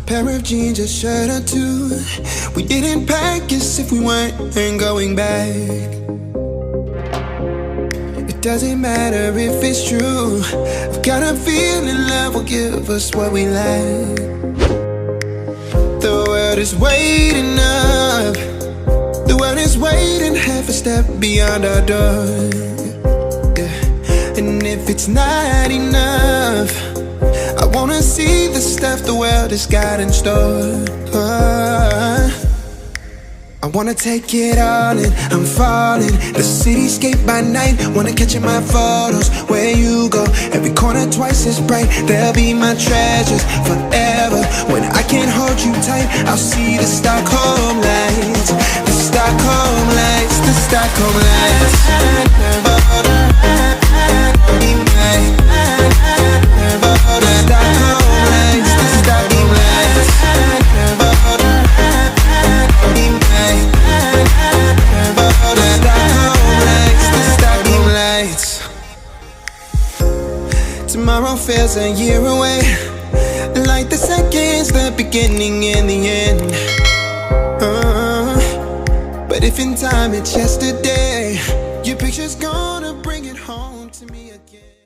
Pair of jeans, a shirt or two. We didn't pack as if we weren't going back. It doesn't matter if it's true. I've got a feeling love will give us what we lack. The world is waiting up. The world is waiting half a step beyond our door. Yeah. And if it's not enough, I wanna see the stuff the world has got in store. I wanna take it all in, I'm falling. The cityscape by night, wanna catch in my photos. Where you go, every corner twice as bright. They'll be my treasures forever. When I can't hold you tight, I'll see the Stockholm lights. The Stockholm lights, the Stockholm lights. Tomorrow feels a year away, like the seconds, the beginning and the end. But if in time it's yesterday, your picture's gone.